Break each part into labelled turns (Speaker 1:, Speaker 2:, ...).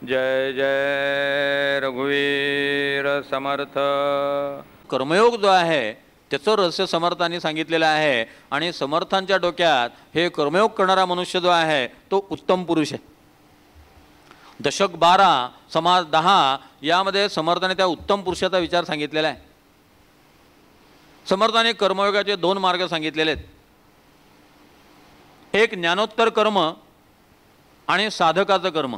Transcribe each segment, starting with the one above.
Speaker 1: जय जय रघुवीर समर्थ।
Speaker 2: कर्मयोग जो आहे त्याचं रहस्य समर्थांनी सांगितलेलं आहे आणि समर्थांच्या डोक्यात हे कर्मयोग करणारा मनुष्य जो आहे तो उत्तम पुरुष आहे। दशक 12 समाज 10 यामध्ये समर्थाने त्या उत्तम पुरुषाचा विचार सांगितलेला आहे। समर्थाने कर्मयोगाचे 2 मार्ग सांगितलेले आहेत, एक ज्ञानोत्तर कर्म आणि साधकाचं कर्म।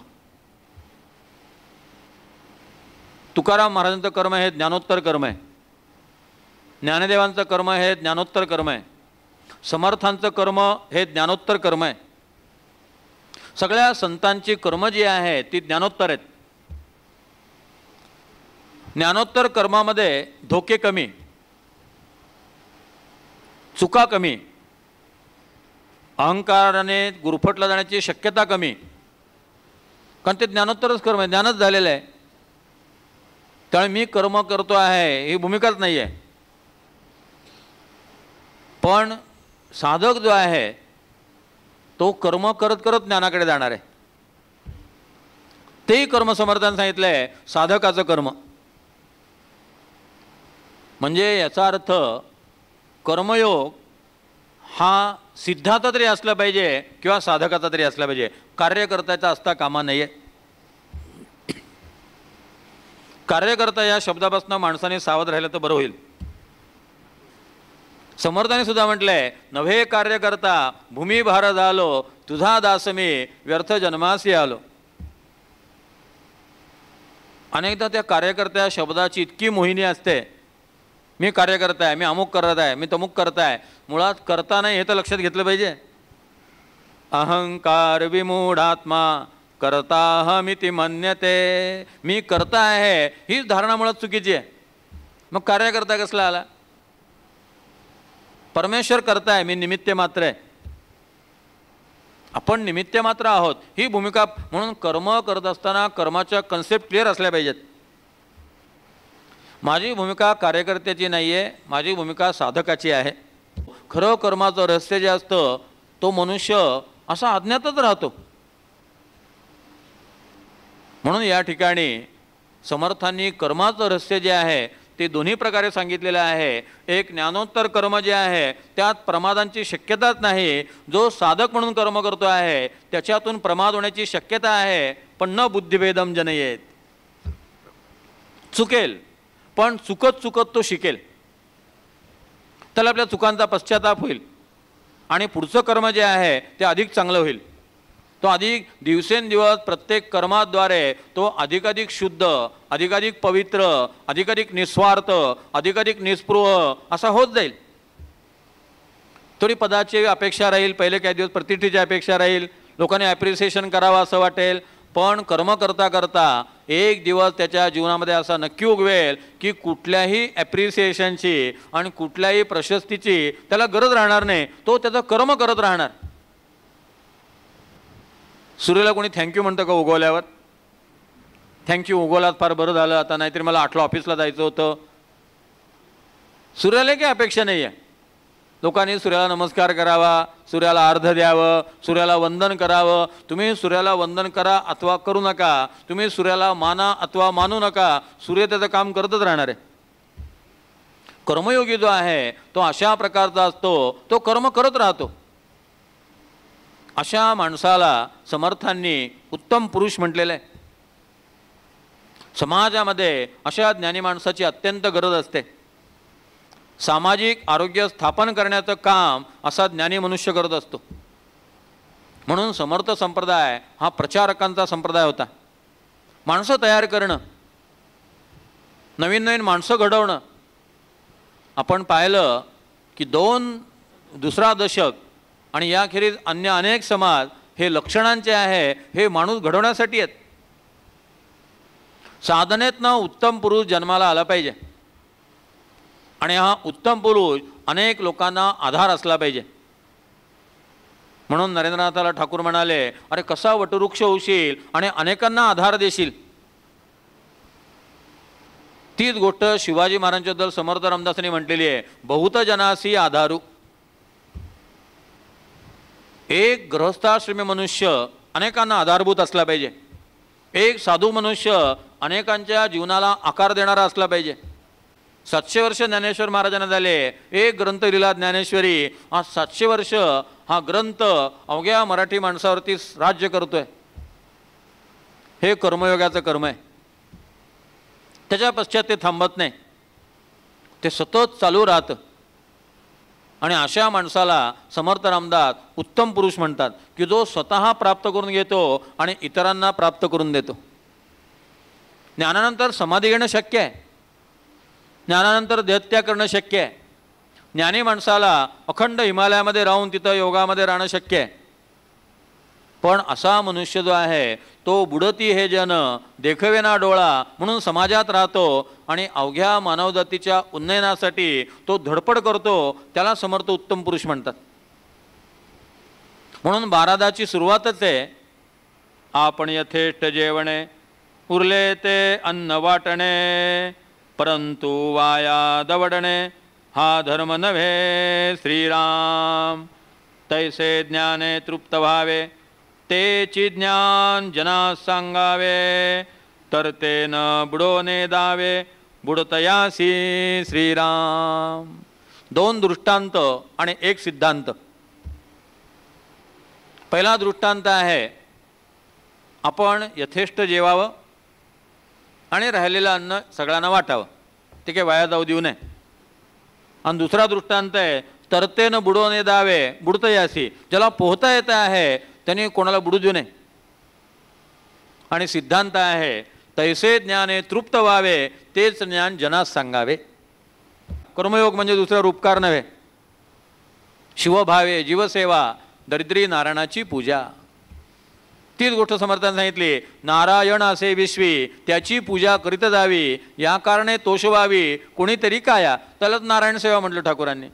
Speaker 2: तुकाराम महाराजांचं कर्म हे ज्ञानोत्तर कर्म आहे, ज्ञानदेवांचं कर्म हे ज्ञानोत्तर कर्म आहे, समर्थांचं कर्म हे ज्ञानोत्तर कर्म आहे। सगळ्या संतांची कर्म जी आहे ती ज्ञानोत्तर आहेत। ज्ञानोत्तर कर्मामध्ये धोके कमी, चुका कमी, अहंकाराने गुरफटला जाण्याची शक्यता कमी, कारण ते ज्ञानोत्तरच कर्म आहे, ज्ञानच झालेलं आहे। त्यामुळे मी कर्म करतो आहे ही भूमिकाच नाही आहे। पण साधक जो आहे तो कर्म करत करत ज्ञानाकडे जाणार आहे, तेही कर्म समर्थाने सांगितलं आहे साधकाचं कर्म। म्हणजे याचा अर्थ कर्मयोग हा सिद्धाचा तरी असला पाहिजे किंवा साधकाचा तरी असला पाहिजे, कार्यकर्त्याचा असता कामा नये। कार्यकर्ता या शब्दापासून माणसाने सावध राहिलं तर बरं होईल। समर्थाने सुद्धा म्हटलंय, नव्हे कार्यकर्ता भूमी भार झालो, तुझा दास मी व्यर्थ जन्मासी आलो। अनेकदा त्या कार्यकर्त्या शब्दाची इतकी मोहिनी असते, मी कार्यकर्ता आहे, मी अमुक करत आहे, मी तमुक करताय, मुळात करता नाही हे तर लक्षात घेतलं पाहिजे। अहंकार विमूढात्मा करताहमिति मन्यते, मी करता आहे हीच धारणा मुळात चुकीची आहे। मग कार्यकर्ता कसला आला? परमेश्वर करताय, मी निमित्त मात्र आहे, आपण निमित्त मात्र आहोत ही भूमिका। म्हणून कर्म करत असताना कर्माच्या कन्सेप्ट क्लिअर असल्या पाहिजेत। माझी भूमिका कार्यकर्त्याची नाही आहे, माझी भूमिका साधकाची आहे। खरं कर्माचं रहस्य जे असतं तो मनुष्य असा अज्ञातच राहतो। म्हणून या ठिकाणी समर्थांनी कर्माचं रहस्य जे आहे ते दोन्ही प्रकारे सांगितलेलं आहे। एक ज्ञानोत्तर कर्म जे आहे त्यात प्रमादांची शक्यताच नाही, जो साधक म्हणून कर्म करतो आहे त्याच्यातून प्रमाद होण्याची शक्यता आहे, पण न बुद्धिभेदम जनयेत, चुकेल पण चुकत चुकत तो शिकेल, त्याला आपल्या चुकांचा पश्चाताप होईल आणि पुढचं कर्म जे आहे ते अधिक चांगलं होईल। तो अधिक दिवसेंदिवस प्रत्येक कर्माद्वारे तो अधिकाधिक शुद्ध, अधिकाधिक पवित्र, अधिकाधिक निस्वार्थ, अधिकाधिक निस्पृह असा होत जाईल। थोडी पदाची अपेक्षा राहील, पहिले काही दिवस प्रतिष्ठेची अपेक्षा राहील, लोकांनी ॲप्रिसिएशन करावं असं वाटेल, पण कर्म करता करता एक दिवस त्याच्या जीवनामध्ये असा नक्की उगवेल की कुठल्याही ॲप्रिसिएशनची आणि कुठल्याही प्रशस्तीची त्याला गरज राहणार नाही, तो त्याचं कर्म करत राहणार। सूर्याला कोणी थँक्यू म्हणतं का उगवल्यावर? थँक्यू, उगवलात फार बरं झालं, आता नाहीतरी मला 8ला ऑफिसला जायचं होतं। सूर्याला काही अपेक्षा नाही आहे, लोकांनी सूर्याला नमस्कार करावा, सूर्याला अर्घ द्यावं, सूर्याला वंदन करावं। तुम्ही सूर्याला वंदन करा अथवा करू नका, तुम्ही सूर्याला माना अथवा मानू नका, सूर्य त्याचं काम करतच राहणार आहे। कर्मयोगी जो आहे तो अशा प्रकारचा असतो, तो कर्म करत राहतो। अशा माणसाला समर्थांनी उत्तम पुरुष म्हटलेलं आहे। समाजामध्ये अशा ज्ञानी माणसाची अत्यंत गरज असते। सामाजिक आरोग्य स्थापन करण्याचं काम असा ज्ञानी मनुष्य करत असतो। म्हणून समर्थ संप्रदाय हा प्रचारकांचा संप्रदाय होता। माणसं तयार करणं, नवीन नवीन माणसं घडवणं। आपण पाहिलं की दुसरा दशक आणि याखेरीज अन्य अनेक समाज हे लक्षणांचे आहे, हे माणूस घडवण्यासाठी आहेत। साधनेतनं उत्तम पुरुष जन्माला आला पाहिजे आणि हा उत्तम पुरुष अनेक लोकांना आधार असला पाहिजे। म्हणून नरेंद्रनाथाला ठाकूर म्हणाले, अरे कसा वटवृक्ष होशील आणि अनेकांना आधार देशील। तीच गोष्ट शिवाजी महाराजांबद्दल समर्थ रामदासांनी म्हटलेली आहे, बहुत जनासी आधारू। एक गृहस्थाश्रमी मनुष्य अनेकांना आधारभूत असला पाहिजे। एक साधू मनुष्य अनेकांच्या जीवनाला आकार देणारा असला पाहिजे. 700 वर्ष ज्ञानेश्वर महाराजांना झाले. एक ग्रंथ लिहिला ज्ञानेश्वरी. आज 700 वर्ष हा ग्रंथ अवघ्या मराठी माणसावरती राज्य करतोय. हे कर्मयोगाचं कर्म आहे. त्याच्या पश्चात ते थांबत नाही, ते सतत चालू राहतं. आणि अशा माणसाला समर्थ रामदास उत्तम पुरुष म्हणतात, की जो स्वतः प्राप्त करून घेतो आणि इतरांना प्राप्त करून देतो. ज्ञानानंतर समाधी घेणं शक्य आहे, ज्ञानानंतर देहत्याग करणं शक्य आहे. ज्ञानी माणसाला अखंड हिमालयामध्ये राहून तिथं योगामध्ये राहणं शक्य आहे. पण असा मनुष्य जो आहे तो बुडती हे जन देखवे ना डोळा म्हणून समाजात राहतो आणि अवघ्या मानवजातीच्या उन्नयनासाठी तो धडपड करतो, त्याला समर्थ उत्तम पुरुष म्हणतात. म्हणून बारादाची सुरुवातच आहे, आपण यथेष्ट जेवणे उरले ते अन्न वाटणे, परंतु वाया दवडणे हा धर्म नव्हे श्रीराम. तैसे ज्ञाने तृप्त व्हावे तेची ज्ञान जनास सांगावे, तर ते न बुडोने दावे बुडतयासी श्रीराम. 2 दृष्टांत आणि 1 सिद्धांत. पहिला दृष्टांत आहे, आपण यथेष्ट जेवावं आणि राहिलेलं अन्न सगळ्यांना वाटावं, ते काही वाया जाऊ देऊ नये. आणि दुसरा दृष्टांत आहे, तरतेनं बुडवणे दावे बुडतयासी. ज्याला पोहता येत आहे त्यांनी कोणाला बुडू देऊ नये. आणि सिद्धांत आहे, तैसे ज्ञाने तृप्त व्हावे तेच ज्ञान जनास सांगावे. कर्मयोग म्हणजे दुसरा उपकार नव्हे. शिवभावे जीवसेवा दरिद्री नारायणाची पूजा. तीच गोष्ट समर्थांनी सांगितली, नारायण असे विश्वी त्याची पूजा करीत जावी, या कारणे तोषवावी कोणीतरी काया. त्यालाच नारायण सेवा म्हटलं ठाकूरांनी.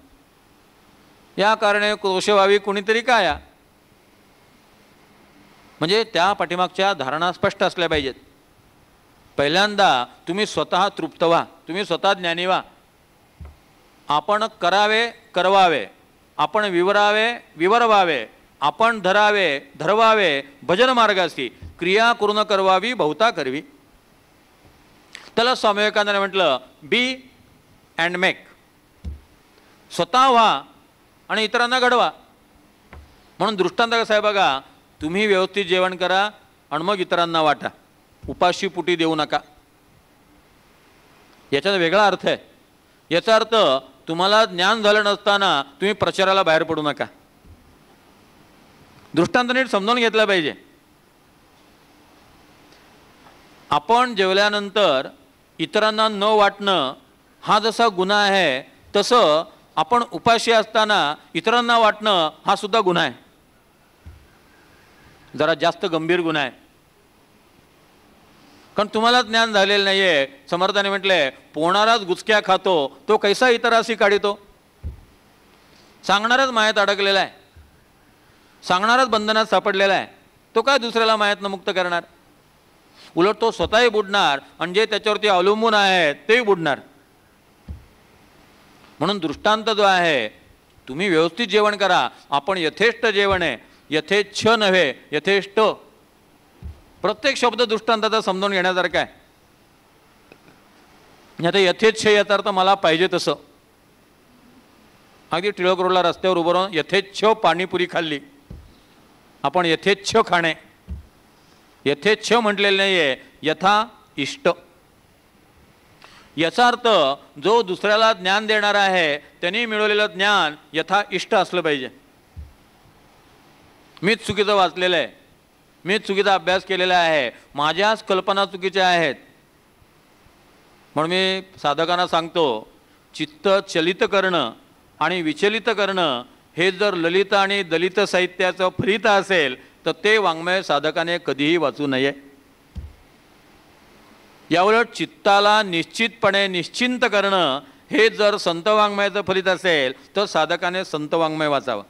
Speaker 2: या कारणे तोषवावी कोणीतरी काया. म्हणजे त्या पाठीमागच्या धारणा स्पष्ट असल्या पाहिजेत. पहिल्यांदा तुम्ही स्वतः तृप्त व्हा, तुम्ही स्वतः ज्ञानी व्हा. आपण करावे करवावे, आपण विवरावे विवरवावे, आपण धरावे धरवावे भजन मार्गासी, क्रिया करून करवावी बहुता करवी. त्याला स्वामी विवेकानंदाने म्हटलं, बी अँड मेक. स्वतः व्हा आणि इतरांना घडवा. म्हणून दृष्टांत कसा आहे बघा, तुम्ही व्यवस्थित जेवण करा आणि मग इतरांना वाटा, उपाशी पुटी देऊ नका. याचा वेगळा अर्थ आहे. याचा अर्थ तुम्हाला ज्ञान झालं नसताना तुम्ही प्रचाराला बाहेर पडू नका. दृष्टांत नीट समजून घेतला पाहिजे. आपण जेवल्यानंतर इतरांना न वाटणं हा जसा गुन्हा आहे, तसं आपण उपाशी असताना इतरांना वाटणं हा सुद्धा गुन्हा आहे. जरा जास्त गंभीर गुन्हा आहे. कारण तुम्हाला ज्ञान झालेलं नाही आहे. समर्थाने म्हटलंय, पोहणाराच गुचक्या खातो तो कैसा इतराशी काढितो. सांगणारच मायेत अडकलेला आहे, सांगणारच बंधनात सापडलेला आहे, तो काय दुसऱ्याला मायेतनं मुक्त करणार. उलट तो स्वतःही बुडणार आणि जे त्याच्यावरती अवलंबून आहेत तेही बुडणार. म्हणून दृष्टांत जो आहे, तुम्ही व्यवस्थित जेवण करा. आपण यथेष्ट जेवण आहे, यथेच्छ नव्हे यथेष्ट. प्रत्येक शब्द दृष्टांताचा समजून घेण्यासारखा आहे. आता यथेच्छ याचा अर्थ मला पाहिजे तसं. अगदी टिळक रोडला रस्त्यावर उभं राहून यथेच्छ पाणीपुरी खाल्ली. आपण यथेच्छ खाणे, यथेच्छ म्हटलेलं नाही आहे, यथा इष्ट. याचा अर्थ जो दुसऱ्याला ज्ञान देणारा आहे त्यांनी मिळवलेलं ज्ञान यथा इष्ट असलं पाहिजे. मीच चुकीचं वाचलेलं आहे, मीच चुकीचा अभ्यास केलेला आहे, माझ्याच कल्पना चुकीच्या आहेत. म्हणून मी साधकांना सांगतो, चित्त चलित करणं आणि विचलित करणं हे जर ललित आणि दलित साहित्याचं फलित असेल तर ते वाङ्मय साधकाने कधीही वाचू नये. याउलट चित्ताला निश्चितपणे निश्चिंत करणं हे जर संत वाङ्मयाचं फलित असेल तर साधकाने संत वाङ्मय वाचावं.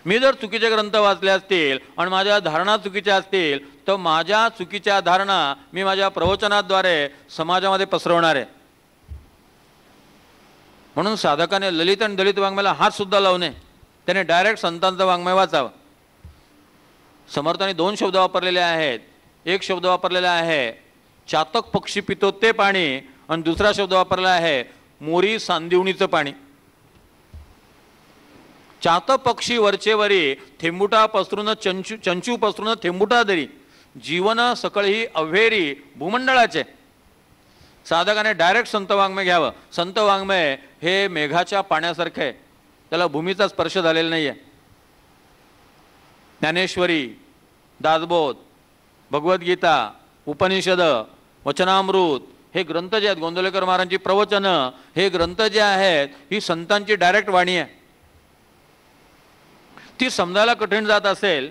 Speaker 2: मी जर चुकीचे ग्रंथ वाचले असतील आणि माझ्या धारणा चुकीच्या असतील तर माझ्या चुकीच्या धारणा मी माझ्या प्रवचनाद्वारे समाजामध्ये पसरवणार आहे. म्हणून साधकाने ललित आणि दलित वाङ्मयाला हात सुद्धा लावू नये, त्याने डायरेक्ट संतांचं वाङ्मय वाचावं. समर्थाने 2 शब्द वापरलेले आहेत, एक शब्द वापरलेला आहे चातक पक्षी पितो ते पाणी, आणि दुसरा शब्द वापरला आहे मोरी सांदिवणीचं पाणी. चातक पक्षी वरचे वरी, थेंबुटा पसरून चंचू पसरून थेंबुटा दरी, जीवन सकळ ही अव्हेरी भूमंडळाचे. साधकाने डायरेक्ट संत वाङ्मय घ्यावं. संत वाङ्मय हे मेघाच्या पाण्यासारखं आहे, त्याला भूमीचा स्पर्श झालेला नाही आहे. ज्ञानेश्वरी, दासबोध, भगवद्गीता, उपनिषद, वचनामृत हे ग्रंथ जे आहेत, गोंदवलेकर महाराजांची प्रवचनं, हे ग्रंथ जे आहेत ही संतांची डायरेक्ट वाणी आहे. ती समजायला कठीण जात असेल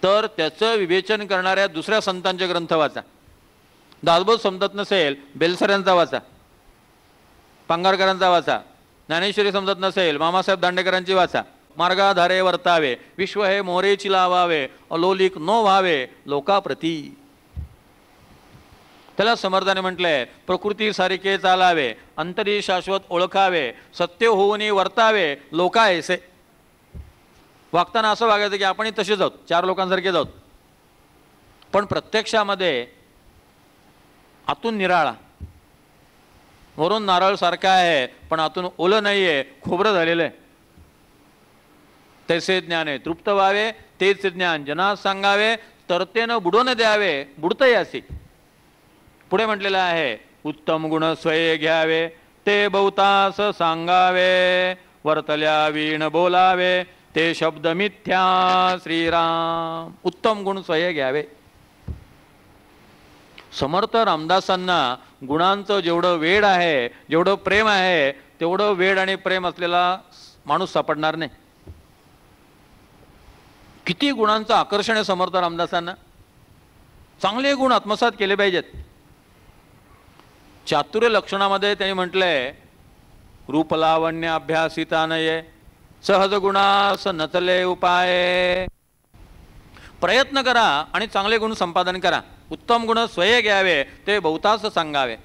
Speaker 2: तर त्याचं विवेचन करणाऱ्या दुसऱ्या संतांचे ग्रंथ वाचा. दासबोध समजत नसेल बेलसऱ्यांचा वाचा, पांगारकरांचा वाचा. ज्ञानेश्वरी समजत नसेल मामासाहेब दांडेकरांची वाचा. मार्गाधारे वर्तावे, विश्व हे मोरेची लावावे, अलोलिक नो व्हावे लोकाप्रती. त्याला समर्थाने म्हटलंय प्रकृती सारिके चालावे, अंतरी शाश्वत ओळखावे, सत्य होऊनी वर्तावे लोका ऐसे. वागताना असं वागायचं की आपणही तसेच आहोत, चार लोकांसारखेच आहोत, पण प्रत्यक्षामध्ये आतून निराळा. वरून नारळ सारखा आहे पण आतून ओलं नाहीये, खोबरं झालेलं आहे. तैसे ज्ञान आहे तृप्त व्हावे, तेच ज्ञान जनास सांगावे, तरतेनं बुडवून द्यावे बुडतही असे. पुढे म्हटलेलं आहे उत्तम गुण स्वये घ्यावे, ते बहुतास सांगावे, वर्तल्या वीण बोलावे, ते शब्द मिथ्या श्रीराम. उत्तम गुण स्वये घ्यावे. समर्थ रामदासांना गुणांचं जेवढं वेड आहे, जेवढं प्रेम आहे, तेवढं वेड आणि प्रेम असलेला माणूस सापडणार नाही. किती गुणांचं आकर्षण आहे समर्थ रामदासांना. चांगले गुण आत्मसात केले पाहिजेत. चातुर्य लक्षणामध्ये त्यांनी म्हटलंय रूपलावण्य अभ्यासिता नये, सहज गुणास नचले उपाय. प्रयत्न करा आणि चांगले गुण संपादन करा. उत्तम गुण स्वये घ्यावे, ते बहुतास सांगावे.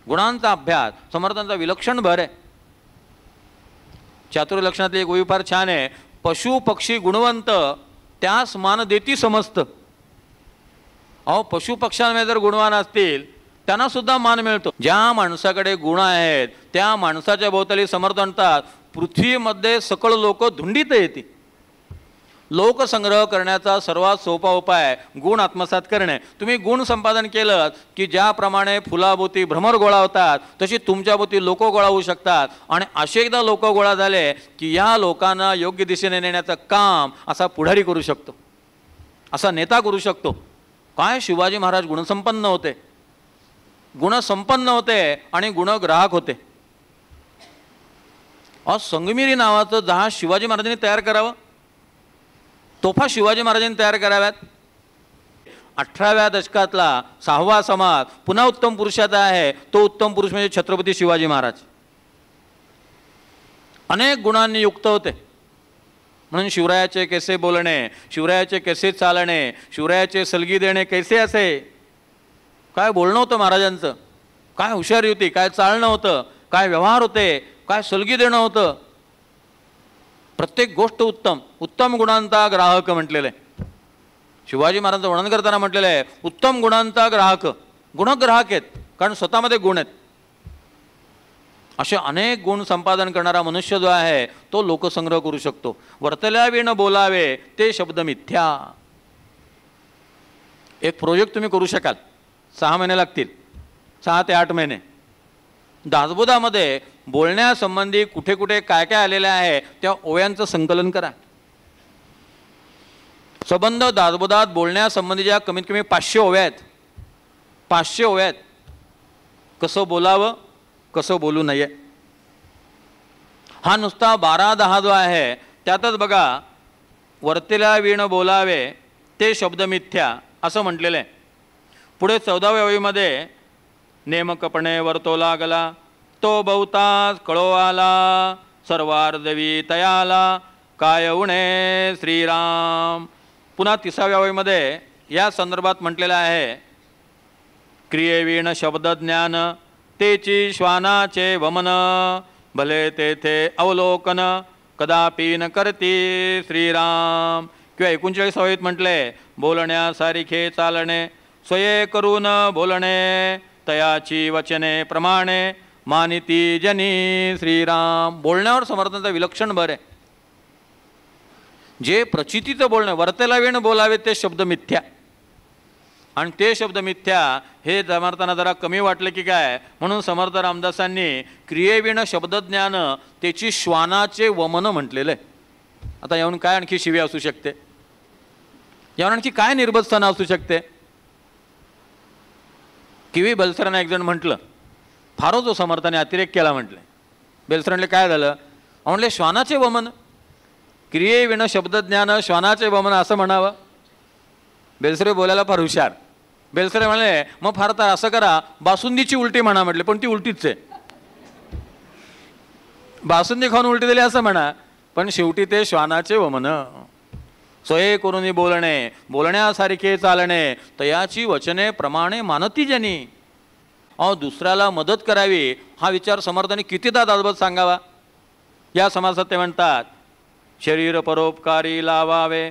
Speaker 2: गुणांचा अभ्यास समर्थांचा विलक्षण भर आहे. चातुर्य लक्षणातली एक ओवी फार छान आहे. पशु पक्षी गुणवंत, त्यास मान देती समस्त. अहो पशु पक्ष्यांमध्ये जर गुणवान असतील त्यांना सुद्धा मान मिळतो. ज्या माणसाकडे गुण आहेत त्या माणसाच्या भोवताली समर्थ म्हणतात पृथ्वीमध्ये सकळ लोक धुंडीत येते. लोकसंग्रह करण्याचा सर्वात सोपा उपाय गुण आत्मसात करणे. तुम्ही गुण संपादन केलं की ज्याप्रमाणे फुलाभोवती भ्रमर गोळा होतात तशी तुमच्याभोवती लोक गोळा होऊ शकतात. आणि असे एकदा लोक गोळा झाले की या लोकांना योग्य दिशेने नेण्याचं काम असा पुढारी करू शकतो, असा नेता करू शकतो. काय शिवाजी महाराज गुणसंपन्न होते, गुणसंपन्न होते आणि गुणग्राहक होते. संगमिरी नावाचं जहाज शिवाजी महाराजांनी तयार करावं, तोफा शिवाजी महाराजांनी तयार कराव्यात. 18व्या दशकातला 6वा समाज पुन्हा उत्तम पुरुषाचा आहे. तो उत्तम पुरुष म्हणजे छत्रपती शिवाजी महाराज. अनेक गुणांनी युक्त होते. म्हणून शिवरायाचे कैसे बोलणे, शिवरायाचे कैसे चालणे, शिवरायाचे सलगी देणे कैसे असे. काय बोलणं होतं महाराजांचं, काय हुशारी होती, काय चालणं होतं, काय व्यवहार होते, काय सलगी देणं होतं. प्रत्येक गोष्ट उत्तम. उत्तम गुणांचा ग्राहक म्हटलेलं आहे. शिवाजी महाराजांचं वर्णन करताना म्हटलेलं आहे उत्तम गुणांचा ग्राहक. गुणग्राहक आहेत कारण स्वतःमध्ये गुण आहेत. असे अनेक गुण संपादन करणारा मनुष्य जो आहे तो लोकसंग्रह करू शकतो. वर्तल्या विण बोलावे, ते शब्द मिथ्या. एक प्रोजेक्ट तुम्ही करू शकाल. 6 महिने लागतील, 6 ते 8 महिने. दासबोधामध्ये बोलण्यासंबंधी कुठे कुठे काय काय आलेलं आहे त्या ओव्यांचं संकलन करा. संबंध दासबोधात बोलण्यासंबंधीच्या कमीत कमी 500 ओव्या आहेत. 500 ओव्या आहेत. कसं बोलावं, कसं बोलू नये. हा नुसता 12-10 जो आहे त्यातच बघा वर्तेल्या वीण बोलावे, ते शब्द मिथ्या असं म्हटलेलं आहे. पुढे 14व्या ओळीमध्ये नेमकपणे वर्तो लागला, तो बहुतास कळो आला, सर्वार्धवी तयाला, काय उणे श्रीराम. पुन्हा 30व्या ओळीमध्ये या संदर्भात म्हटलेलं आहे क्रियेवीण शब्द ज्ञान, तेची श्वानाचे वमन, भले तेथे अवलोकन, कदापि न करती श्रीराम. किंवा 39 म्हटले, बोलण्यासारिखे चालणे, स्वये करून बोलणे, तयाची वचने प्रमाणे, मानिती जनी श्रीराम. बोलण्यावर समर्थांचा विलक्षण भर आहे. जे प्रचितीचं बोलणं, वर्तेला वेण बोलावे ते शब्द मिथ्या, आणि ते शब्द मिथ्या हे समर्थांना जरा कमी वाटलं की काय, म्हणून समर्थ रामदासांनी क्रियेविण शब्दज्ञान त्याची श्वानाचे वमन म्हटलेलं आहे. आता याहून काय आणखी शिवी असू शकते, याहून आणखी काय निर्बस्थान असू शकते. किवी बेलसरांना एक जण म्हटलं, फारच जो समर्थाने अतिरेक केला म्हटले. बेलसरांले काय झालं, म्हणले श्वानाचे वमन, क्रियेविण शब्दज्ञान श्वानाचे वमन असं म्हणावं. बेलसरे बोलायला फार हुशार. बेलसरे म्हणले, मग फार तर असं करा, बासुंदीची उलटी म्हणा म्हटले, पण ती उलटीच आहे. बासुंदी खाऊन उलटी दिली असं म्हणा, पण शेवटी ते श्वानाचे वमन. स्वये करून बोलणे, बोलण्यासारखे चालणे, तयाची वचने प्रमाणे मानती जनी. दुसऱ्याला मदत करावी हा विचार समर्थाने कितीदा दादबत सांगावा. या समासात ते म्हणतात, शरीर परोपकारी लावावे,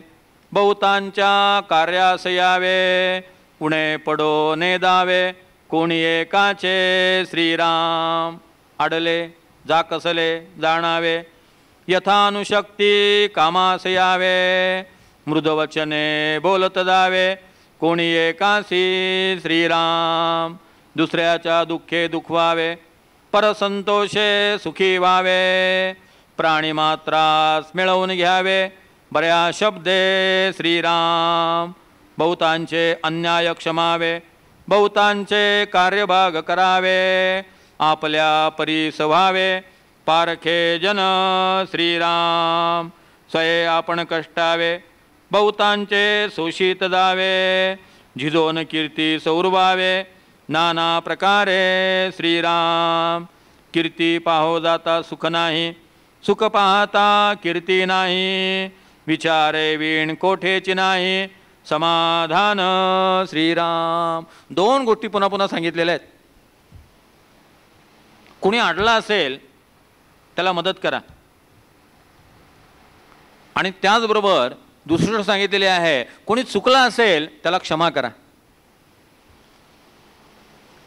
Speaker 2: बहुतांच्या कार्यास यावे, उणे पडो नेदावे, कोणी एकाचे श्रीराम. आडले जाकसले जाणावे, यथानुशक्ती कामास यावे, मृदवचने बोलत जावे, कोणी एकासी श्रीराम. दुसऱ्याच्या दुःखे दुखवावे, परसंतोषे सुखी व्हावे, प्राणी मात्रास मिळवून घ्यावे, बऱ्या शब्दे श्रीराम. बहुतांचे अन्याय क्षमावे, बहुतांचे कार्यभाग करावे, आपल्या परीस व्हावे, पारखे जन श्रीराम. स्वये आपण कष्टावे, बहुतांचे शोषित जावे, झिजोन कीर्ती सौरवावे, नाना प्रकारे श्रीराम. कीर्ती पाहो जाता सुख नाही, सुख पाहता कीर्ती नाही, विचारे वीण कोठेची नाही, समाधान श्रीराम. दोन गोष्टी पुन्हा पुन्हा सांगितलेल्या आहेत. कुणी अडला असेल त्याला मदत करा, आणि त्याचबरोबर दुसरं सांगितलेले आहे, कोणी चुकला असेल त्याला क्षमा करा.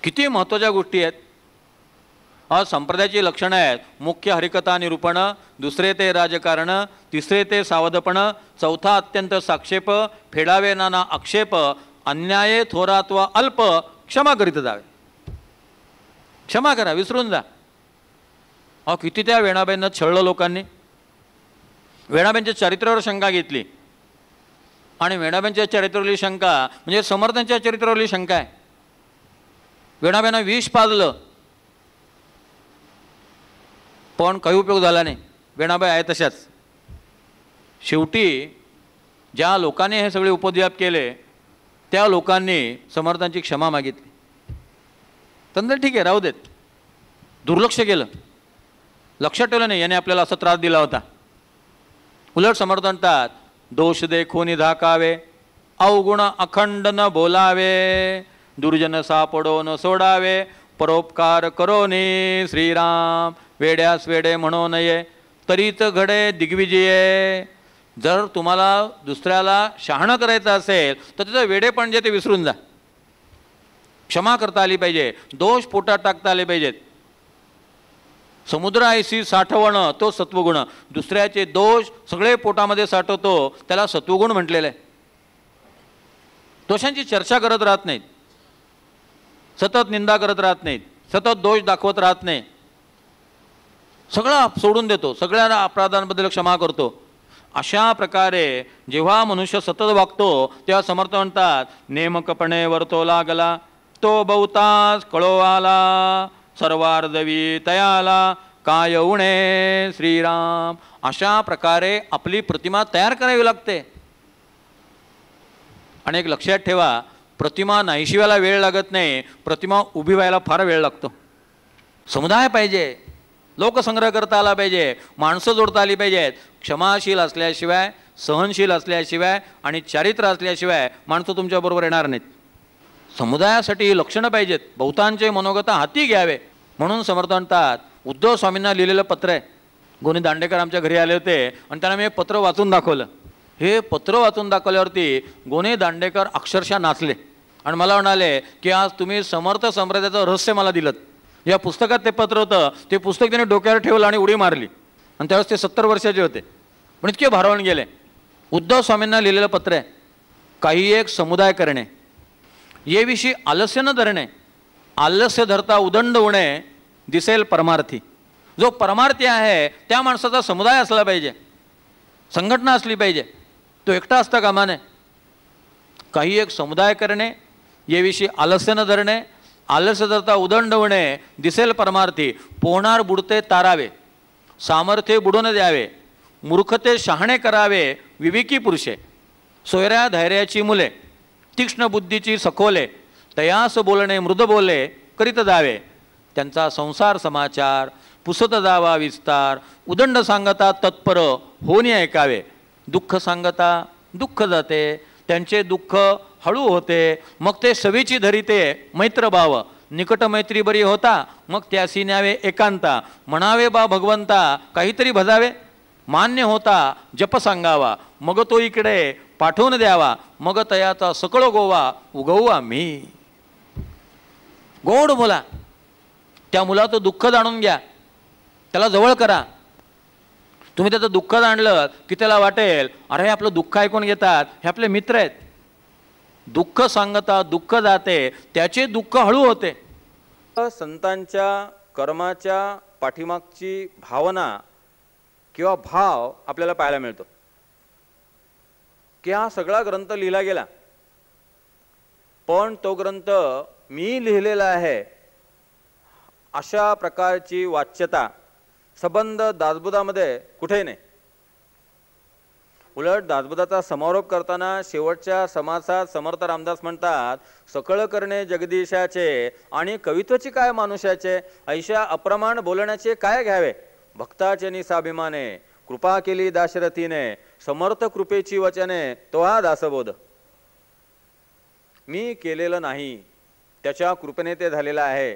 Speaker 2: किती महत्त्वाच्या गोष्टी आहेत. संप्रदायाची लक्षणं आहेत. मुख्य हरिकथा निरूपण, दुसरे ते राजकारण, तिसरे ते सावधपण, चौथा अत्यंत साक्षेप, फेडावे नाना आक्षेप, अन्याये थोरात व अल्प, क्षमा करीत जावे. क्षमा करा, विसरून जा. किती त्या वेणाबाईंना छळलं लोकांनी. वेणाबाईंच्या चरित्रावर शंका घेतली, आणि वेणाबाईंच्या चरित्रावरली शंका म्हणजे समर्थांच्या चरित्रावरली शंका आहे. वेणाबाईंना विष पाजलं, पण काही उपयोग झाला नाही. वेणाबाई आहे तशाच. शेवटी ज्या लोकांनी हे सगळे उपद्व्याप केले त्या लोकांनी समर्थांची क्षमा मागितली. तर ठीक आहे, राहू देत. दुर्लक्ष केलं, लक्षात ठेवलं नाही याने आपल्याला असा त्रास दिला होता. उलट समर्थ म्हणतात, दोष देखून झाकावे, अवगुण अखंड न बोलावे, दुर्जन सापडो न सोडावे, परोपकार करोनी श्रीराम. वेड्यास वेडे म्हणू नये, तरीच घडे दिग्विजये. जर तुम्हाला दुसऱ्याला शहाणं करायचं असेल तर त्याचं वेडेपण जे ते विसरून जा. क्षमा करता आली पाहिजे, दोष पोटात टाकता आले पाहिजेत. समुद्र ऐसी साठवणं तो सत्वगुण. दुसऱ्याचे दोष सगळे पोटामध्ये साठवतो त्याला सत्वगुण म्हटलेलं आहे. दोषांची चर्चा करत राहत नाहीत, सतत निंदा करत राहत नाहीत, सतत दोष दाखवत राहत नाही. सगळं सोडून देतो, सगळ्या अपराधांबद्दल क्षमा करतो. अशा प्रकारे जेव्हा मनुष्य सतत वागतो तेव्हा समर्थ म्हणतात, नेमकपणे वर्तो लागला, तो बहुतास कळो आला, सर्वार्धवी तयाला, काय उणे श्रीराम. अशा प्रकारे आपली प्रतिमा तयार करावी लागते. आणि एक लक्षात ठेवा, प्रतिमा नाहीशी व्हायला वेळ लागत नाही, प्रतिमा उभी व्हायला फार वेळ लागतो. समुदाय पाहिजे, लोकसंग्रह करता आला पाहिजे, माणसं जोडता आली पाहिजेत. क्षमाशील असल्याशिवाय, सहनशील असल्याशिवाय आणि चारित्र्य असल्याशिवाय माणसं तुमच्याबरोबर येणार नाहीत. समुदायासाठी ही लक्षणं पाहिजेत. बहुतांचे मनोगत हाती घ्यावे. म्हणून समर्थ म्हणतात, उद्धव स्वामींना लिहिलेलं पत्र आहे. गोनी दांडेकर आमच्या घरी आले होते आणि त्यांना मी हे पत्र वाचून दाखवलं. हे पत्र वाचून दाखवल्यावरती गोने दांडेकर अक्षरशः नाचले आणि मला म्हणाले की आज तुम्ही समर्थ संप्रदायाचं रहस्य मला दिलं. या पुस्तकात ते पत्र होतं, ते पुस्तक त्याने डोक्यावर ठेवलं आणि उडी मारली आणि त्यावेळेस ते 70 वर्षाचे होते, पण इतके भारावून गेले. उद्धव स्वामींना लिहिलेलं पत्र आहे. काही एक समुदाय करणे, ये विषयी आलस्य न धरणे, आलस्य धरता उदंड उणे, दिसेल परमार्थी. जो परमार्थी आहे त्या माणसाचा समुदाय असला पाहिजे, संघटना असली पाहिजे, तो एकटा असता कामा नये. काही एक समुदाय करणे, ये विषयी आलस्य न धरणे, आलस्य धरता उदंड उणे, दिसेल परमार्थी. पोहणार बुडते तारावे, सामर्थ्य बुडून द्यावे, मूर्खते शहाणे करावे, विवेकी पुरुषे. सोयऱ्या धैर्याची मुले, तीक्ष्ण बुद्धीची सखोले, तयास बोलणे मृद बोले करीत जावे. त्यांचा संसार समाचार पुसत जावा विस्तार, उदंड सांगता तत्पर होणी ऐकावे. दुःख सांगता दुःख जाते, त्यांचे दुःख हळू होते, मग ते सवेची धरिते मैत्र भाव. निकट मैत्री बरी होता, मग त्यासी न्यावे एकांता. म्हणावे बा भगवंता काहीतरी भजावे, मान्य होता जप सांगावा. मग तो इकडे पाठवून द्यावा, मग तयाचा सकळ गोवा उगवू आम्ही. गोड बोला, त्या मुलाचं दुःख जाणून घ्या, त्याला जवळ करा. तुम्ही त्याचं दुःख जाणलं की त्याला वाटेल अरे आपलं दुःख ऐकून घेतात, हे आपले मित्र आहेत. दुःख सांगता दुःख जाते, त्याचे दुःख हळू होते.
Speaker 1: संतांच्या कर्माच्या पाठीमागची भावना किंवा भाव आपल्याला पाहायला मिळतो की हा सगळा ग्रंथ लिहिला गेला, पण तो ग्रंथ मी लिहिलेला आहे अशा प्रकारची वाच्यता संबंध दासबोधामध्ये कुठेही नाही. उलट दासबोधाचा समारोप करताना शेवटच्या समासात समर्थ रामदास म्हणतात, सकळ करणे जगदीशाचे आणि कवित्वाची काय मानुष्याचे, ऐशा अप्रमाण बोलण्याचे काय घ्यावे. भक्ताचे निसाभिमाने कृपा केली दाशरथीने, समर्थ कृपेची वचने तो हा दासबोध. मी केलेलं नाही, त्याच्या कृपेने ते झालेलं आहे.